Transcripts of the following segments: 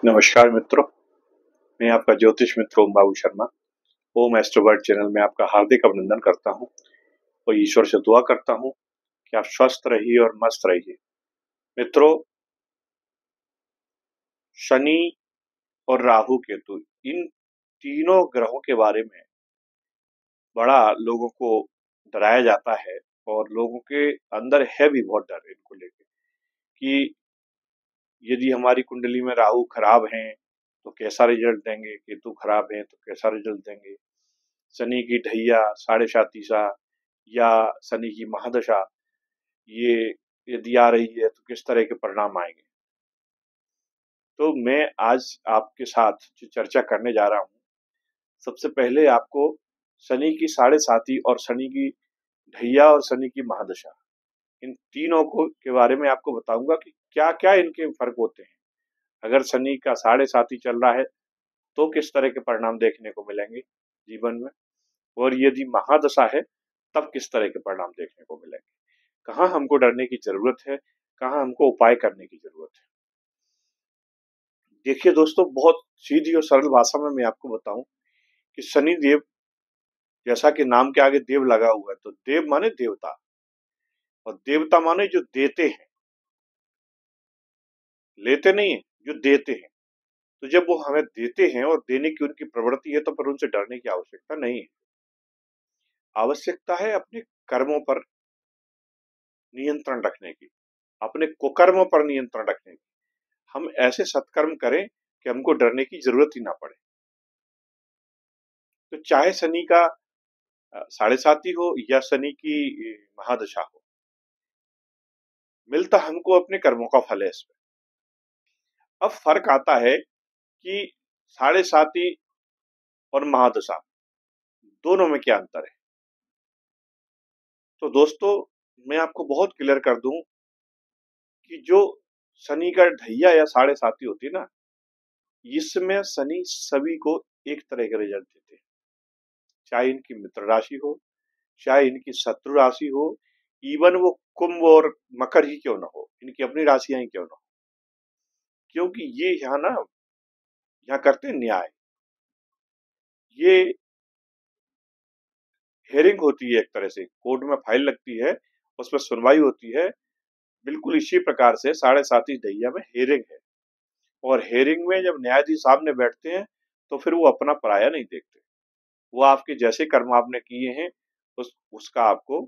नमस्कार मित्रों, मैं आपका ज्योतिष मित्र ओम बाबू शर्मा। ओम एस्ट्रोवर्ड चैनल में आपका हार्दिक अभिनंदन करता हूं और ईश्वर से दुआ करता हूं कि आप स्वस्थ रहिए और मस्त रहिए। मित्रों, शनि और राहु केतु इन तीनों ग्रहों के बारे में बड़ा लोगों को डराया जाता है और लोगों के अंदर है भी बहुत डर इनको लेके कि यदि हमारी कुंडली में राहु खराब हैं तो कैसा रिजल्ट देंगे, केतु खराब हैं तो कैसा रिजल्ट देंगे, शनि की ढैया साढ़े सातीसा या शनि की महादशा ये यदि आ रही है तो किस तरह के परिणाम आएंगे। तो मैं आज आपके साथ जो चर्चा करने जा रहा हूँ, सबसे पहले आपको शनि की साढ़े साती और शनि की ढैया और शनि की महादशा इन तीनों को के बारे में आपको बताऊंगा कि क्या क्या इनके फर्क होते हैं। अगर शनि का साढ़े साती चल रहा है तो किस तरह के परिणाम देखने को मिलेंगे जीवन में, और यदि महादशा है तब किस तरह के परिणाम देखने को मिलेंगे, कहाँ हमको डरने की जरूरत है, कहाँ हमको उपाय करने की जरूरत है। देखिए दोस्तों, बहुत सीधी और सरल भाषा में मैं आपको बताऊं कि शनि देव, जैसा कि नाम के आगे देव लगा हुआ है, तो देव माने देवता और देवता माने जो देते हैं, लेते नहीं है, जो देते हैं। तो जब वो हमें देते हैं और देने की उनकी प्रवृत्ति है तो फिर उनसे डरने की आवश्यकता नहीं है। आवश्यकता है अपने कर्मों पर नियंत्रण रखने की, अपने कुकर्मों पर नियंत्रण रखने की। हम ऐसे सत्कर्म करें कि हमको डरने की जरूरत ही ना पड़े। तो चाहे शनि का साढ़े साती हो या शनि की महादशा हो, मिलता हमको अपने कर्मों का फल है इसमें। अब फर्क आता है कि साढ़े साती और महादशा दोनों में क्या अंतर है। तो दोस्तों, मैं आपको बहुत क्लियर कर दूं कि जो शनि का ढैया या साढ़े साती होती है ना, इसमें शनि सभी को एक तरह का रिजल्ट देते हैं, चाहे इनकी मित्र राशि हो, चाहे इनकी शत्रु राशि हो, इवन वो कुंभ और मकर ही क्यों ना हो, इनकी अपनी राशियां ही क्यों ना हो। क्योंकि ये यहाँ करते हैं न्याय। ये हेयरिंग होती है, एक तरह से कोर्ट में फाइल लगती है, उसमें सुनवाई होती है। बिल्कुल इसी प्रकार से साढ़े साती ढैया में हेयरिंग है, और हेयरिंग में जब न्यायाधीश सामने बैठते हैं तो फिर वो अपना पराया नहीं देखते। वो आपके जैसे कर्म आपने किए हैं उसका आपको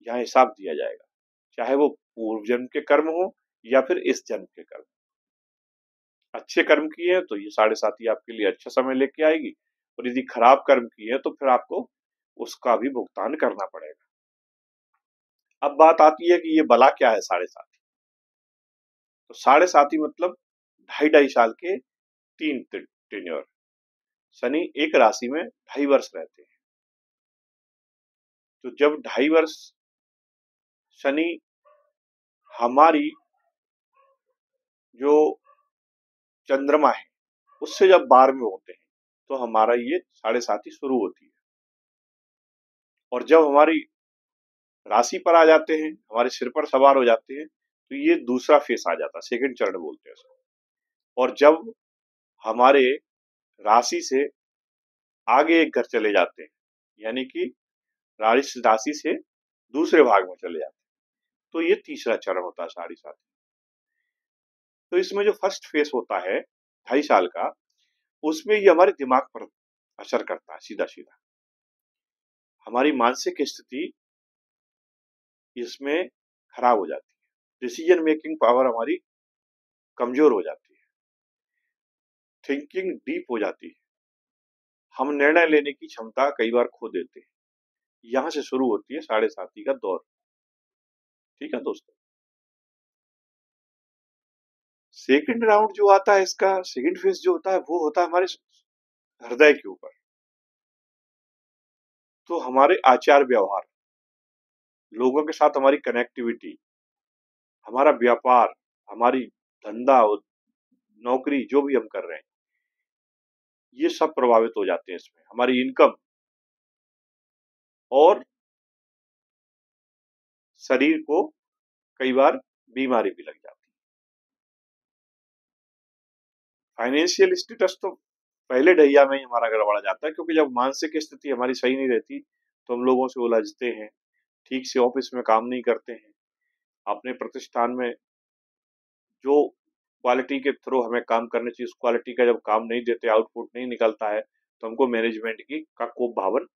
यहाँ हिसाब दिया जाएगा, चाहे वो पूर्व जन्म के कर्म हो या फिर इस जन्म के कर्म। अच्छे कर्म किए हैं तो ये साढ़े साती आपके लिए अच्छा समय लेके आएगी, और यदि खराब कर्म किए हैं तो फिर आपको उसका भी भुगतान करना पड़ेगा। अब बात आती है कि ये भला क्या है साढ़े साती। तो साढ़े साती मतलब 2.5 साल के तीन टेन्योर। शनि एक राशि में 2.5 वर्ष रहते हैं। तो जब 2.5 वर्ष शनि हमारी जो चंद्रमा है उससे जब 12 में होते हैं तो हमारा ये साढ़े साती शुरू होती है, और जब हमारी राशि पर आ जाते हैं, हमारे सिर पर सवार हो जाते हैं, तो ये दूसरा फेस आ जाता है, सेकंड चरण बोलते हैं इसको। और जब हमारे राशि से आगे एक घर चले जाते हैं, यानी कि राशि से दूसरे भाग में चले जाते हैं, तो ये तीसरा चरण होता है साढ़े साती। तो इसमें जो फर्स्ट फेस होता है 2.5 साल का, उसमें ये हमारे दिमाग पर असर करता है सीधा सीधा। हमारी मानसिक स्थिति इसमें खराब हो जाती है, डिसीजन मेकिंग पावर हमारी कमजोर हो जाती है, थिंकिंग डीप हो जाती है, हम निर्णय लेने की क्षमता कई बार खो देते हैं। यहां से शुरू होती है साढ़े साती का दौर। ठीक है दोस्तों, सेकंड राउंड जो आता है, इसका सेकंड फेज जो होता है वो होता है हमारे हृदय के ऊपर। तो हमारे आचार व्यवहार, लोगों के साथ हमारी कनेक्टिविटी, हमारा व्यापार, हमारी धंधा और नौकरी जो भी हम कर रहे हैं, ये सब प्रभावित हो जाते हैं इसमें, हमारी इनकम, और शरीर को कई बार बीमारी भी लग जाती है। फाइनेंशियल स्टेटस तो पहले ढैया में ही हमारा गड़बड़ा जाता है, क्योंकि जब मानसिक स्थिति हमारी सही नहीं रहती तो हम लोगों से उलझते हैं, ठीक से ऑफिस में काम नहीं करते हैं, अपने प्रतिष्ठान में जो क्वालिटी के थ्रू हमें काम करने चाहिए उस क्वालिटी का जब काम नहीं देते, आउटपुट नहीं निकलता है, तो हमको मैनेजमेंट की का कोप भावन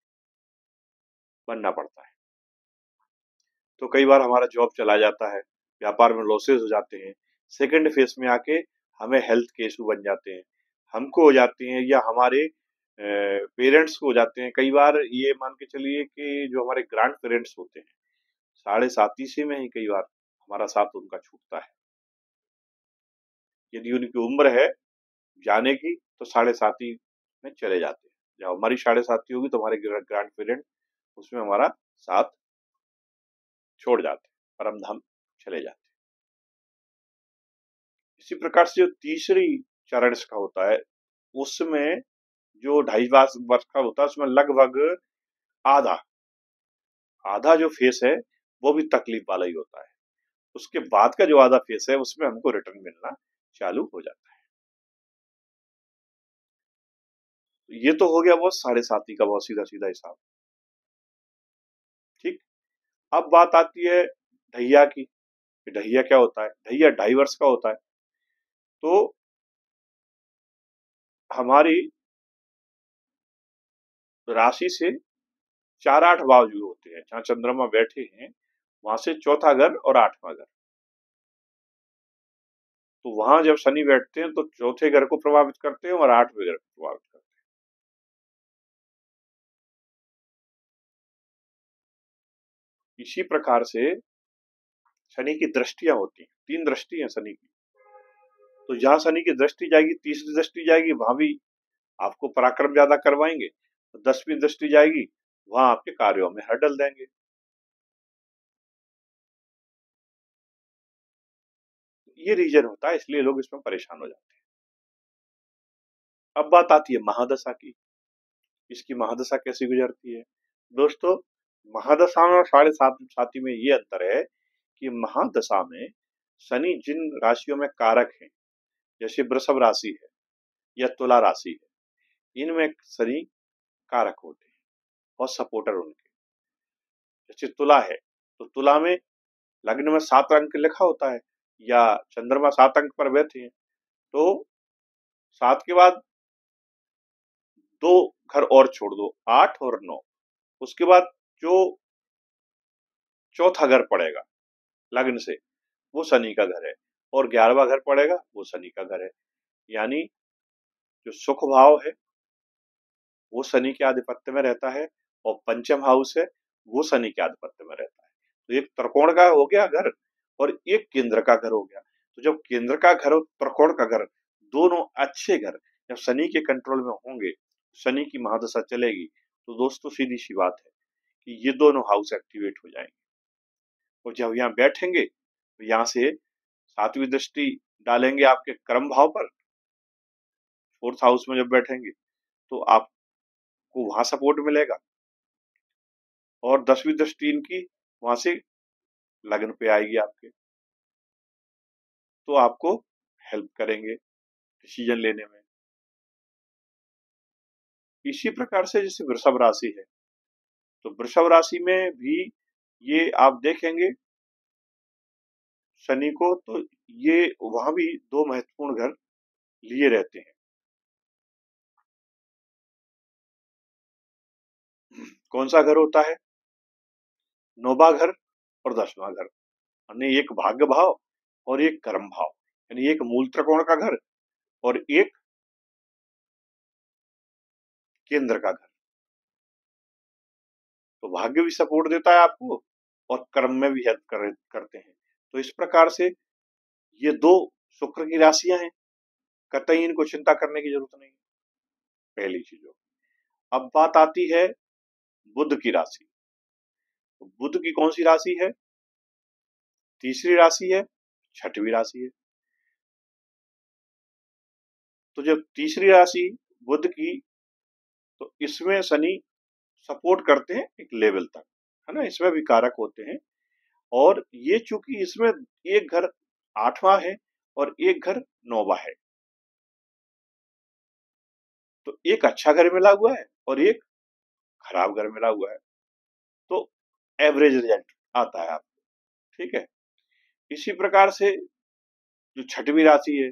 बनना पड़ता है। तो कई बार हमारा जॉब चला जाता है, व्यापार में लॉसेस हो जाते हैं, सेकंड फेज में आके हमें हेल्थ के इशू बन जाते हैं, हमको हो जाते हैं या हमारे पेरेंट्स को हो जाते हैं। कई बार ये मान के चलिए कि जो हमारे ग्रैंड पेरेंट्स होते हैं, साढ़े साथी से में ही कई बार हमारा साथ उनका छूटता है। यदि उनकी उम्र है जाने की तो साढ़े साथी में चले जाते हैं, जब हमारी साढ़े साथी होगी तो हमारे ग्रैंड पेरेंट उसमें हमारा साथ छोड़ जाते हैं, परम धाम चले जाते हैं। इसी प्रकार से जो तीसरी चरण इसका होता है, उसमें जो 2.5 वर्ष का होता है, उसमें लगभग आधा आधा जो फेस है वो भी तकलीफ वाला ही होता है। उसके बाद का जो आधा फेस है उसमें हमको रिटर्न मिलना चालू हो जाता है। ये तो हो गया वो साढ़े साथी का बहुत सीधा सीधा हिसाब। ठीक, अब बात आती है ढैया की। ढैया क्या होता है? ढैया 2.5 वर्ष का होता है। तो हमारी राशि से 4-8 भाव जो होते हैं, जहां चंद्रमा बैठे हैं वहां से चौथा घर और 8वां घर, तो वहां जब शनि बैठते हैं तो चौथे घर को प्रभावित करते हैं और 8वें घर को प्रभावित करते हैं। इसी प्रकार से शनि की दृष्टियां होती हैं, 3 दृष्टि है शनि की। तो जहां शनि की दृष्टि जाएगी, तीसरी दृष्टि जाएगी, वहां भी आपको पराक्रम ज्यादा करवाएंगे। 10वीं दृष्टि जाएगी, वहां आपके कार्यों में हर डल देंगे। ये रीजन होता है, इसलिए लोग इसमें परेशान हो जाते हैं। अब बात आती है महादशा की। इसकी महादशा कैसे गुजरती है? दोस्तों, महादशा में और साढ़े सात साथी में ये अंतर है कि महादशा में शनि जिन राशियों में कारक है, जैसे वृषभ राशि है या तुला राशि है, इनमें शनि कारक होते हैं और सपोर्टर उनके। जैसे तुला है तो तुला में लग्न में 7 अंक लिखा होता है या चंद्रमा 7 अंक पर बैठे हैं, तो 7 के बाद 2 घर और छोड़ दो, 8 और 9। उसके बाद जो चौथा घर पड़ेगा लग्न से, वो शनि का घर है, और 11वां घर पड़ेगा वो शनि का घर है। यानी जो सुख भाव है वो शनि के आधिपत्य में रहता है, और पंचम हाउस है वो शनि के आधिपत्य में रहता है। तो एक त्रिकोण का हो गया घर और एक केंद्र का घर हो गया। तो जब केंद्र का घर और त्रिकोण का घर दोनों अच्छे घर जब शनि के कंट्रोल में होंगे, शनि की महादशा चलेगी, तो दोस्तों सीधी सी बात है कि ये दोनों हाउस एक्टिवेट हो जाएंगे। और जब यहाँ बैठेंगे तो यहाँ से 7वीं दृष्टि डालेंगे आपके कर्म भाव पर, 4th हाउस में जब बैठेंगे तो आपको वहां सपोर्ट मिलेगा, और 10वीं दृष्टि इनकी वहां से लग्न पे आएगी आपके, तो आपको हेल्प करेंगे डिसीजन लेने में। इसी प्रकार से जैसे वृषभ राशि है, तो वृषभ राशि में भी ये आप देखेंगे शनि को, तो ये वहां भी 2 महत्वपूर्ण घर लिए रहते हैं। कौन सा घर होता है? 9वां घर और 10वां घर, यानी एक भाग्य भाव और एक कर्म भाव, यानी एक मूल त्रिकोण का घर और एक केंद्र का घर। तो भाग्य भी सपोर्ट देता है आपको और कर्म में भी हेल्प करते हैं। तो इस प्रकार से ये 2 शुक्र की राशियां हैं, कतई इनको चिंता करने की जरूरत नहीं। पहली चीज हो। अब बात आती है बुध की राशि। तो बुध की कौन सी राशि है? तीसरी राशि है, 6वीं राशि है। तो जब तीसरी राशि बुध की, तो इसमें शनि सपोर्ट करते हैं एक लेवल तक, है ना, इसमें भी कारक होते हैं। और ये चूंकि इसमें एक घर 8वां है और एक घर 9वां है, तो एक अच्छा घर मिला हुआ है और एक खराब घर मिला हुआ है, तो एवरेज रिजल्ट आता है आपको। ठीक है। इसी प्रकार से जो छठवीं राशि है,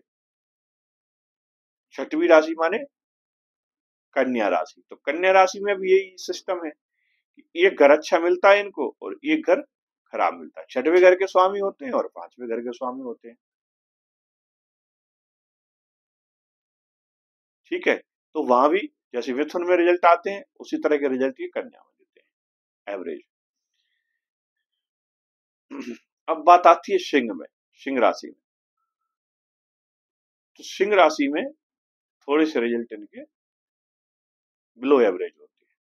छठवीं राशि माने कन्या राशि, तो कन्या राशि में भी यही सिस्टम है कि एक घर अच्छा मिलता है इनको और एक घर खराब मिलता है। छठवें घर के स्वामी होते हैं और पांचवें घर के स्वामी होते हैं। ठीक है। तो वहां भी जैसे मिथुन में रिजल्ट आते हैं उसी तरह के रिजल्ट ये कन्या में देते हैं, एवरेज। अब बात आती है सिंह में, सिंह राशि में। तो सिंह राशि में थोड़े से रिजल्ट इनके बिलो एवरेज होते हैं,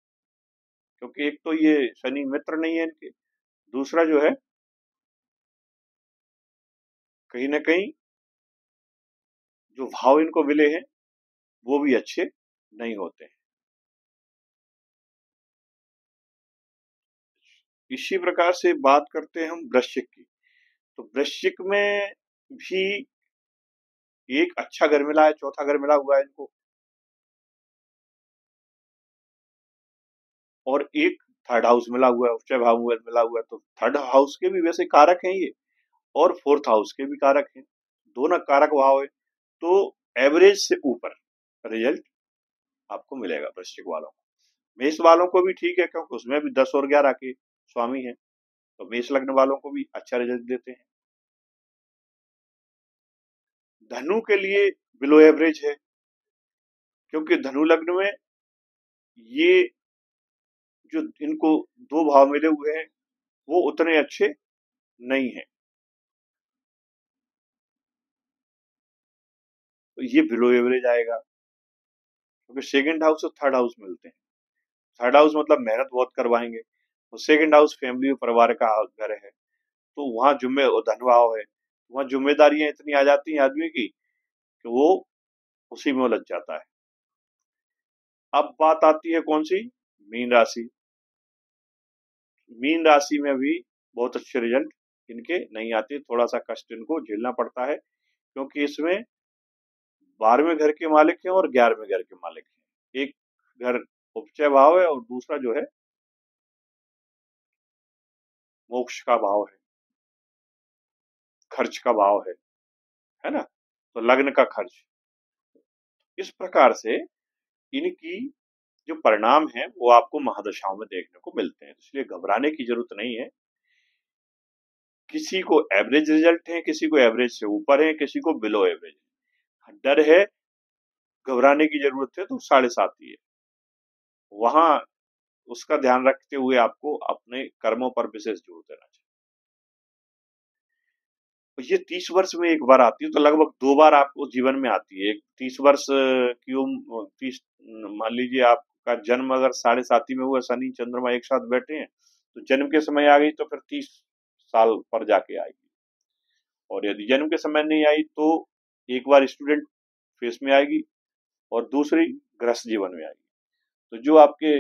क्योंकि एक तो ये शनि मित्र नहीं है इनके, दूसरा जो है कहीं ना कहीं जो भाव इनको मिले हैं वो भी अच्छे नहीं होते हैं। इसी प्रकार से बात करते हैं हम वृश्चिक की। तो वृश्चिक में भी एक अच्छा घर मिला है, चौथा घर मिला हुआ है इनको, और एक थर्ड हाउस मिला हुआ है, उच्च भाव में मिला हुआ है। तो थर्ड हाउस के भी वैसे कारक हैं ये, और फोर्थ हाउस के भी कारक हैं, दोनों कारक भाव है। तो एवरेज से ऊपर रिजल्ट आपको मिलेगा वृश्चिक वालों को। मेष वालों को भी ठीक है, क्योंकि उसमें भी 10 और 11 के स्वामी हैं, तो मेष लग्न वालों को भी अच्छा रिजल्ट देते हैं। धनु के लिए बिलो एवरेज है, क्योंकि धनु लग्न में ये जो इनको दो भाव मिले हुए हैं वो उतने अच्छे नहीं है, तो ये बिलो एवरेज आएगा, क्योंकि सेकंड हाउस और थर्ड हाउस मिलते हैं। थर्ड हाउस मतलब मेहनत बहुत करवाएंगे, और सेकंड हाउस फैमिली और परिवार का घर है, तो वहां जुम्मे धन भाव है, वहां जिम्मेदारियां इतनी आ जाती हैं आदमी की कि वो उसी में उलझ जाता है। अब बात आती है कौन सी, मीन राशि। मीन राशि में भी बहुत अच्छे रिजल्ट इनके नहीं आते, थोड़ा सा कष्ट इनको झेलना पड़ता है, क्योंकि इसमें 12वें घर के मालिक हैं और 11वें घर के मालिक हैं। एक घर उपचय भाव है और दूसरा जो है मोक्ष का भाव है, खर्च का भाव है ना, तो लग्न का खर्च। इस प्रकार से इनकी जो परिणाम है वो आपको महादशाओं में देखने को मिलते हैं, इसलिए घबराने की जरूरत नहीं है। किसी को एवरेज रिजल्ट है, किसी को एवरेज से ऊपर है, किसी को बिलो एवरेज है। डर है, घबराने की जरूरत है तो 7.5 ही है, वहां उसका ध्यान रखते हुए आपको अपने कर्मों पर विशेष जोर देना चाहिए। तो ये 30 वर्ष में एक बार आती है, तो लगभग 2 बार आपको जीवन में आती है। एक 30 वर्ष की उम्र, 30, मान लीजिए आपका जन्म अगर 7.5 में हुआ, शनि चंद्रमा एक साथ बैठे हैं, तो जन्म के समय आ गई तो फिर 30 साल पर जाके आएगी। और यदि जन्म के समय नहीं आई तो एक बार स्टूडेंट फेस में आएगी और दूसरी गृहस्थ जीवन में आएगी। तो जो आपके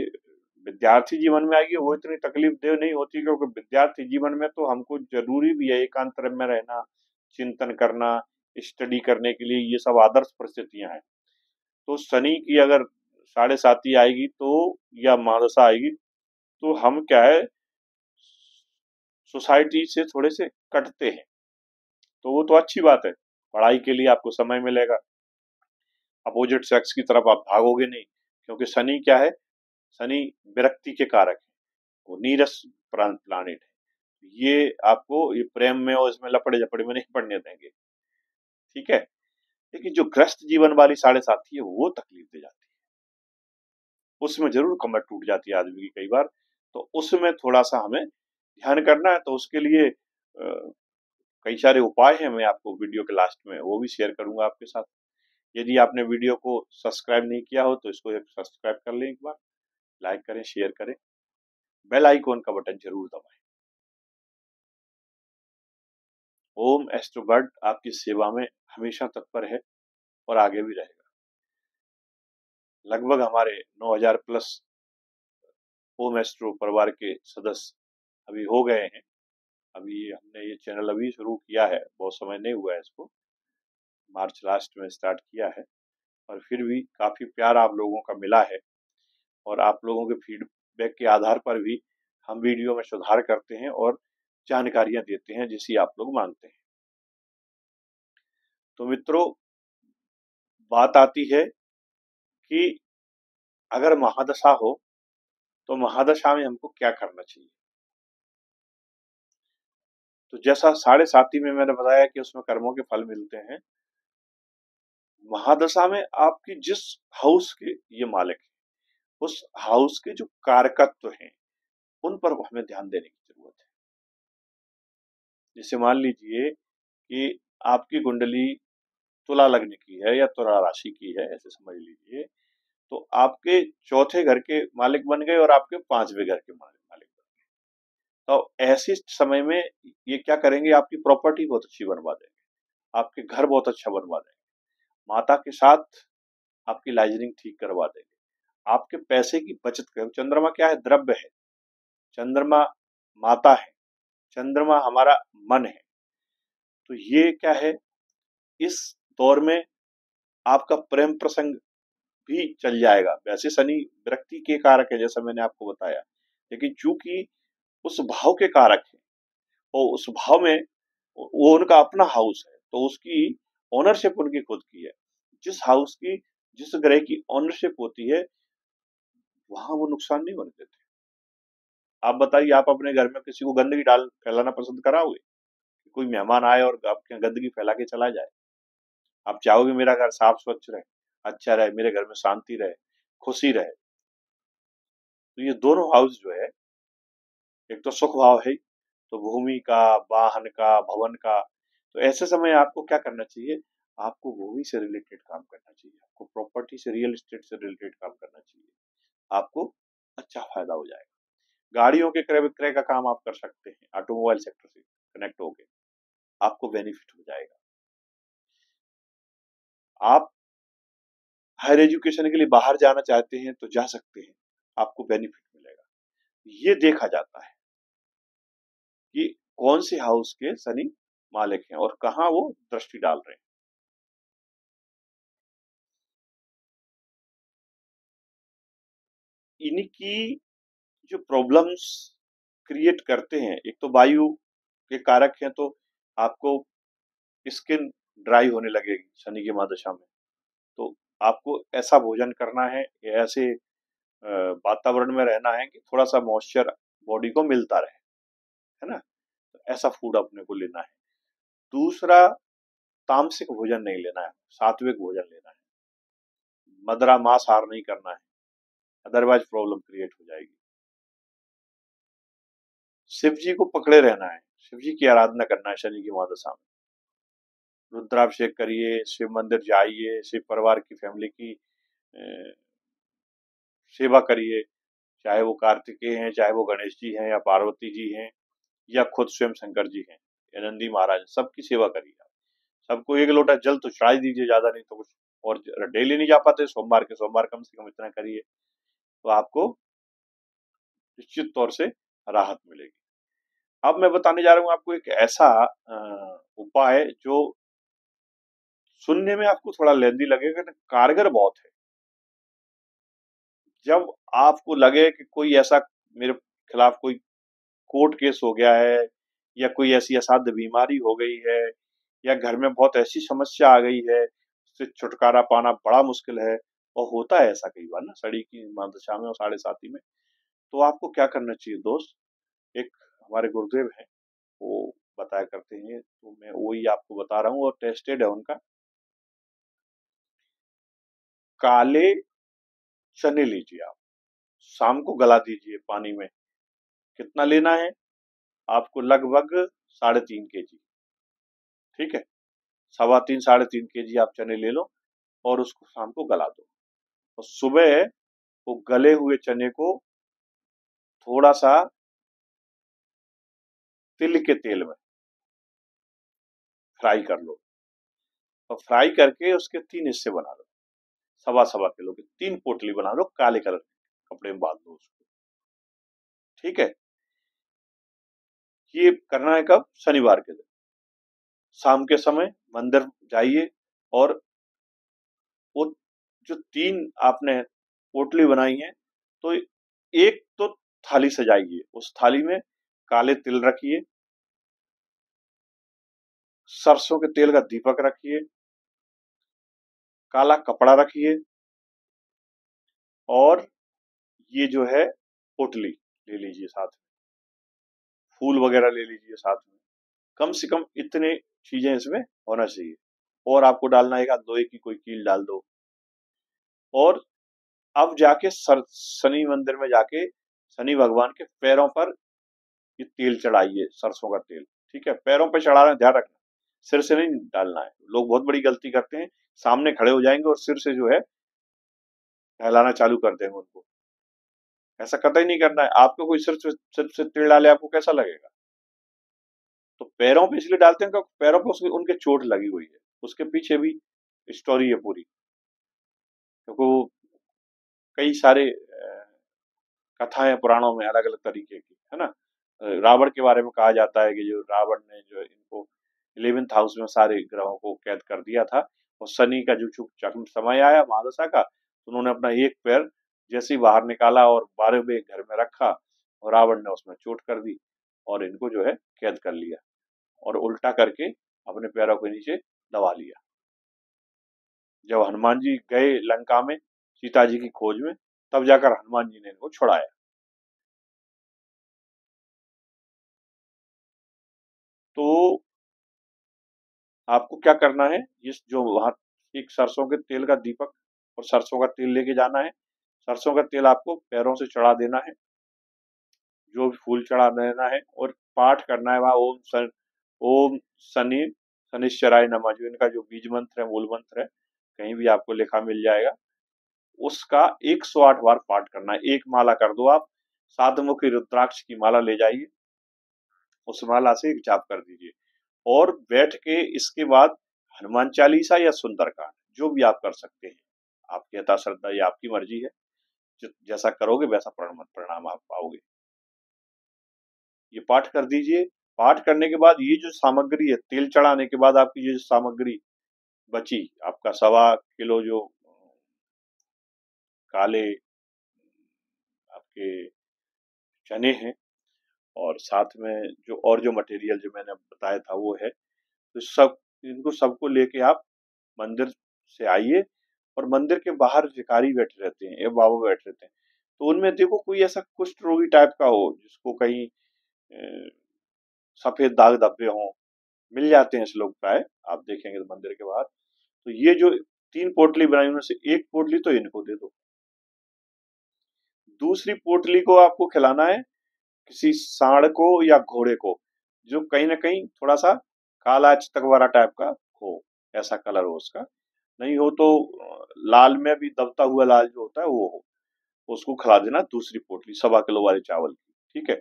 विद्यार्थी जीवन में आएगी वो इतनी तकलीफ देह नहीं होती, क्योंकि विद्यार्थी जीवन में तो हमको जरूरी भी है एकांतर में रहना, चिंतन करना, स्टडी करने के लिए, ये सब आदर्श परिस्थितियां हैं। तो शनि की अगर 7.5 आएगी तो, या महादशा आएगी, तो हम क्या है, सोसाइटी से थोड़े से कटते हैं, तो वो तो अच्छी बात है, पढ़ाई के लिए आपको समय मिलेगा, अपोजिट सेक्स की तरफ आप भागोगे नहीं, क्योंकि शनि क्या है, शनि विरक्ति के कारक है, वो नीरस प्लानिट है, ये आपको ये प्रेम में और इसमें लपड़े झपड़े में नहीं पड़ने देंगे। ठीक है। लेकिन जो ग्रस्त जीवन वाली 7.5 है वो तकलीफ दे जाती है, उसमें जरूर कमर टूट जाती है आदमी की कई बार, तो उसमें थोड़ा सा हमें ध्यान करना है। तो उसके लिए कई सारे उपाय हैं, मैं आपको वीडियो के लास्ट में वो भी शेयर करूंगा आपके साथ। यदि आपने वीडियो को सब्सक्राइब नहीं किया हो तो इसको एक सब्सक्राइब कर लें, एक बार लाइक करें, शेयर करें, बेल आइकॉन का बटन जरूर दबाएं। ओम एस्ट्रोबर्ड आपकी सेवा में हमेशा तत्पर है और आगे भी रहेगा। लगभग हमारे 9,000 प्लस ओम एस्ट्रो परिवार के सदस्य अभी हो गए हैं। अभी हमने ये चैनल अभी शुरू किया है, बहुत समय नहीं हुआ है इसको, मार्च लास्ट में स्टार्ट किया है। और फिर भी काफी प्यार आप लोगों का मिला है, और आप लोगों के फीडबैक के आधार पर भी हम वीडियो में सुधार करते हैं और जानकारियां देते हैं जिसे आप लोग मांगते हैं। तो मित्रों, बात आती है कि अगर महादशा हो तो महादशा में हमको क्या करना चाहिए। तो जैसा साढ़े साथी में मैंने बताया कि उसमें कर्मों के फल मिलते हैं, महादशा में आपकी जिस हाउस के ये मालिक है, उस हाउस के जो कारकत्व हैं उन पर हमें ध्यान देने की जरूरत है। जैसे मान लीजिए कि आपकी कुंडली तुला लग्न की है या तुला राशि की है, ऐसे समझ लीजिए, तो आपके चौथे घर के मालिक बन गए और आपके पांचवें घर के मालिक बन गए। तो ऐसे समय में ये क्या करेंगे, आपकी प्रॉपर्टी बहुत अच्छी बनवा देंगे, आपके घर बहुत अच्छा बनवा देंगे, माता के साथ आपकी लाइजनिंग ठीक करवा देंगे, आपके पैसे की बचत कर। चंद्रमा क्या है, द्रव्य है, चंद्रमा माता है, चंद्रमा हमारा मन है। तो ये क्या है, इस दौर में आपका प्रेम प्रसंग भी चल जाएगा। वैसे शनि विरक्ति के कारक है जैसा मैंने आपको बताया, लेकिन चूंकि उस भाव के कारक है और उस भाव में वो उनका अपना हाउस है, तो उसकी ओनरशिप उनकी खुद की है। जिस हाउस की, जिस ग्रह की ओनरशिप होती है, वहां वो नुकसान नहीं होने देते। आप बताइए, आप अपने घर में किसी को गंदगी डाल फैलाना पसंद कराओगे? कोई मेहमान आए और आपके यहाँ गंदगी फैला के चला जाए? आप चाहोगे मेरा घर साफ स्वच्छ रहे, अच्छा रहे, मेरे घर में शांति रहे, खुशी रहे? तो ये दोनों हाउस जो है, एक तो सुख भाव है, तो भूमि का, वाहन का, भवन का। तो ऐसे समय आपको क्या करना चाहिए, आपको भूमि से रिलेटेड काम करना चाहिए, आपको प्रॉपर्टी से, रियल एस्टेट से रिलेटेड काम करना चाहिए। आपको अच्छा फायदा हो जाएगा। गाड़ियों के क्रय विक्रय का काम आप कर सकते हैं, ऑटोमोबाइल सेक्टर से कनेक्ट होके आपको बेनिफिट हो जाएगा। आप हायर एजुकेशन के लिए बाहर जाना चाहते हैं तो जा सकते हैं, आपको बेनिफिट मिलेगा। ये देखा जाता है कि कौन से हाउस के शनि मालिक हैं और कहाँ वो दृष्टि डाल रहे हैं। इनकी जो प्रॉब्लम्स क्रिएट करते हैं, एक तो वायु के कारक हैं, तो आपको स्किन ड्राई होने लगेगी शनि की महादशा में। तो आपको ऐसा भोजन करना है, ऐसे वातावरण में रहना है कि थोड़ा सा मॉइस्चर बॉडी को मिलता रहे, है ना? तो ऐसा फूड अपने को लेना है। दूसरा, तामसिक भोजन नहीं लेना है, सात्विक भोजन लेना है। मदरा मांसाहार नहीं करना है, अदरवाइज प्रॉब्लम क्रिएट हो जाएगी। शिव जी को पकड़े रहना है, शिव जी की आराधना करना है शनि की महादशा में। रुद्राभिषेक करिए, शिव मंदिर जाइए, शिव परिवार की फैमिली की अ, सेवा करिए, चाहे वो कार्तिकेय हैं, चाहे वो गणेश जी हैं या पार्वती जी हैं या खुद स्वयं शंकर जी हैं या नंदी महाराज, सबकी सेवा करिए आप। सबको एक लोटा जल तो चढ़ा ही दीजिए, ज्यादा नहीं तो कुछ। और डेली नहीं जा पाते, सोमवार के सोमवार कम से कम इतना करिए, तो आपको निश्चित तौर से राहत मिलेगी। अब मैं बताने जा रहा हूँ आपको एक ऐसा उपाय जो सुनने में आपको थोड़ा लेंदी लगेगा, लेकिन कारगर बहुत है। जब आपको लगे कि कोई ऐसा मेरे खिलाफ कोई कोर्ट केस हो गया है, या कोई ऐसी असाध्य बीमारी हो गई है, या घर में बहुत ऐसी समस्या आ गई है, उससे छुटकारा पाना बड़ा मुश्किल है, और होता है ऐसा कई बार ना शनि की महादशा में और साढ़े साथी में। तो आपको क्या करना चाहिए दोस्त, एक हमारे गुरुदेव हैं, वो बताया करते हैं, तो मैं वही आपको बता रहा हूँ और टेस्टेड है उनका। काले चने लीजिए आप, शाम को गला दीजिए पानी में। कितना लेना है आपको, लगभग 3.5 kg, ठीक है, 3.25 3.5 kg आप चने ले लो और उसको शाम को गला दो। और सुबह वो गले हुए चने को थोड़ा सा तिल के तेल में फ्राई कर लो, और फ्राई करके उसके 3 हिस्से बना लो, 1.25 किलो की 3 पोटली बना लो, काले कलर के कपड़े में बांध दो उसको, ठीक है। ये करना है कब, शनिवार के दिन शाम के समय मंदिर जाइए, और वो जो 3 आपने पोटली बनाई है, तो एक तो थाली सजाइए, उस थाली में काले तिल रखिए, सरसों के तेल का दीपक रखिए, काला कपड़ा रखिए, और ये जो है पोटली ले लीजिए साथ में, फूल वगैरह ले लीजिए साथ में। कम से कम इतने चीजें इसमें होना चाहिए। और आपको डालना है एक आध लोहे की कोई कील डाल दो। और अब जाके शनि मंदिर में जाके शनि भगवान के पैरों पर ये तेल चढ़ाइए, सरसों का तेल। ठीक है, पैरों पे चढ़ाना, ध्यान रखना, सिर से नहीं डालना है। लोग बहुत बड़ी गलती करते हैं, सामने खड़े हो जाएंगे और सिर से जो है नहलाना चालू कर देंगे उनको। ऐसा कतई नहीं करना है। आपको कोई सिर से तेल डाले, आपको कैसा लगेगा? तो पैरों पे इसलिए डालते हैं क्योंकि पैरों पे उनके चोट लगी हुई है। उसके पीछे भी स्टोरी है पूरी, क्योंकि वो कई सारे कथाएं पुराणों में अलग अलग तरीके की है ना। रावण के बारे में कहा जाता है कि जो रावण ने जो इनको 11th हाउस में सारे ग्रहों को कैद कर दिया था, और शनि का जो चुप समय आया महादशा का, तो उन्होंने अपना एक पैर जैसे ही बाहर निकाला और 12वें घर में रखा, और रावण ने उसमें चोट कर दी और इनको जो है कैद कर लिया, और उल्टा करके अपने पैरों के नीचे दबा लिया। जब हनुमान जी गए लंका में सीता जी की खोज में, तब जाकर हनुमान जी ने इनको छुड़ाया। तो आपको क्या करना है, इस जो वहां एक सरसों के तेल का दीपक और सरसों का तेल लेके जाना है। सरसों का तेल आपको पैरों से चढ़ा देना है, जो भी फूल चढ़ा देना है, और पाठ करना है वहां ओम शनि शनिश्चराय नमः, जो इनका जो बीज मंत्र है, मूल मंत्र है, कहीं भी आपको लिखा मिल जाएगा। उसका 108 बार पाठ करना है। एक माला कर दो आप, 7 मुखी रुद्राक्ष की माला ले जाइए, उस माला से एक जाप कर दीजिए, और बैठ के इसके बाद हनुमान चालीसा या सुंदरकांड, जो भी आप कर सकते हैं, आपकी यथा श्रद्धा, ये आपकी मर्जी है। जैसा करोगे वैसा परिणाम आप पाओगे। ये पाठ कर दीजिए। पाठ करने के बाद ये जो सामग्री है, तेल चढ़ाने के बाद आपकी ये जो सामग्री बची, आपका 1.25 किलो जो काले आपके चने हैं, और साथ में जो और जो मटेरियल जो मैंने बताया था वो है, तो सब इनको सबको लेके आप मंदिर से आइए। और मंदिर के बाहर भिखारी बैठे रहते हैं, ये बाबा बैठे रहते हैं, तो उनमें देखो कोई ऐसा कुष्ठ रोगी टाइप का हो जिसको कहीं सफेद दाग धब्बे हों, मिल जाते हैं ऐसे लोग प्राय, आप देखेंगे तो मंदिर के बाहर। तो ये जो 3 पोटली बनाई, उनमें से एक पोटली तो इनको दे दो, दूसरी पोटली को आपको खिलाना है किसी सांड को या घोड़े को, जो कहीं ना कहीं थोड़ा सा काला चितकबरा टाइप का हो, ऐसा कलर हो उसका। नहीं हो तो लाल में भी दबता हुआ लाल जो होता है वो हो, उसको खिला देना दूसरी पोटली 1.25 किलो वाले चावल की। ठीक है।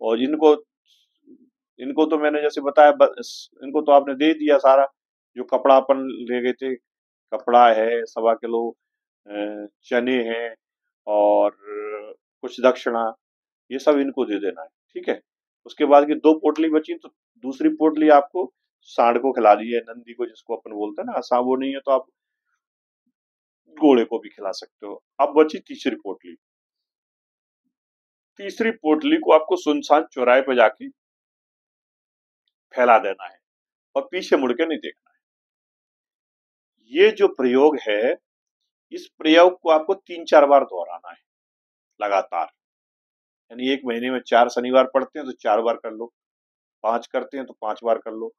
और इनको इनको तो मैंने जैसे बताया, इनको तो आपने दे दिया सारा, जो कपड़ा अपन ले गए थे, कपड़ा है 1.25 किलो, चने हैं, और कुछ दक्षिणा, ये सब इनको दे देना है। ठीक है। उसके बाद की 2 पोटली बची, तो दूसरी पोटली आपको सांड को खिला दी है, नंदी को जिसको अपन बोलते हैं ना, आसान वो नहीं है तो आप घोड़े को भी खिला सकते हो। अब बची तीसरी पोटली। तीसरी पोटली को आपको सुनसान चौराहे पर जाके फैला देना है, और पीछे मुड़ के नहीं देखना है। ये जो प्रयोग है, इस प्रयोग को आपको 3-4 बार दोहराना है लगातार। यानी 1 महीने में 4 शनिवार पड़ते हैं तो 4 बार कर लो, 5 करते हैं तो 5 बार कर लो।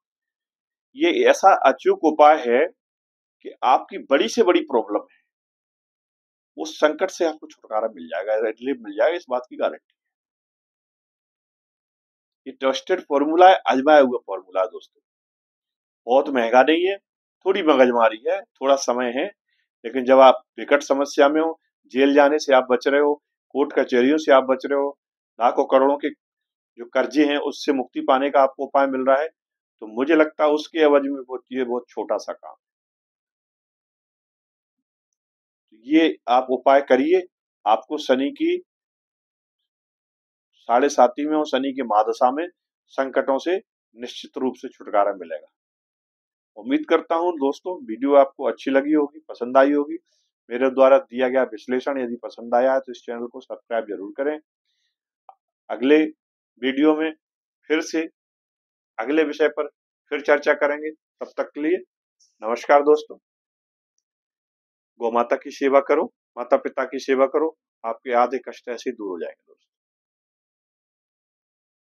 ये ऐसा अचूक उपाय है कि आपकी बड़ी से बड़ी प्रॉब्लम है, उस संकट से आपको छुटकारा मिल जाएगा, रिलीफ मिल जाएगा, इस बात की गारंटी। ये ट्रस्टेड फॉर्मूला है, आजमाया हुआ फॉर्मूला है दोस्तों। बहुत महंगा नहीं है, थोड़ी मगजमारी है, थोड़ा समय है, लेकिन जब आप विकट समस्या में हो, जेल जाने से आप बच रहे हो, कोर्ट कचहरियों से आप बच रहे हो, लाखों करोड़ों के जो कर्जे हैं उससे मुक्ति पाने का आपको उपाय मिल रहा है, तो मुझे लगता है उसके एवज में ये बहुत छोटा सा काम। तो ये आप उपाय करिए, आपको शनि की 7.5 में और शनि की महादशा में संकटों से निश्चित रूप से छुटकारा मिलेगा। उम्मीद करता हूँ दोस्तों वीडियो आपको अच्छी लगी होगी, पसंद आई होगी। मेरे द्वारा दिया गया विश्लेषण यदि पसंद आया है तो इस चैनल को सब्सक्राइब जरूर करें। अगले वीडियो में फिर से अगले विषय पर फिर चर्चा करेंगे। तब तक के लिए नमस्कार दोस्तों। गौ माता की सेवा करो, माता पिता की सेवा करो, आपके आधे कष्ट ऐसे ही दूर हो जाएंगे दोस्तों।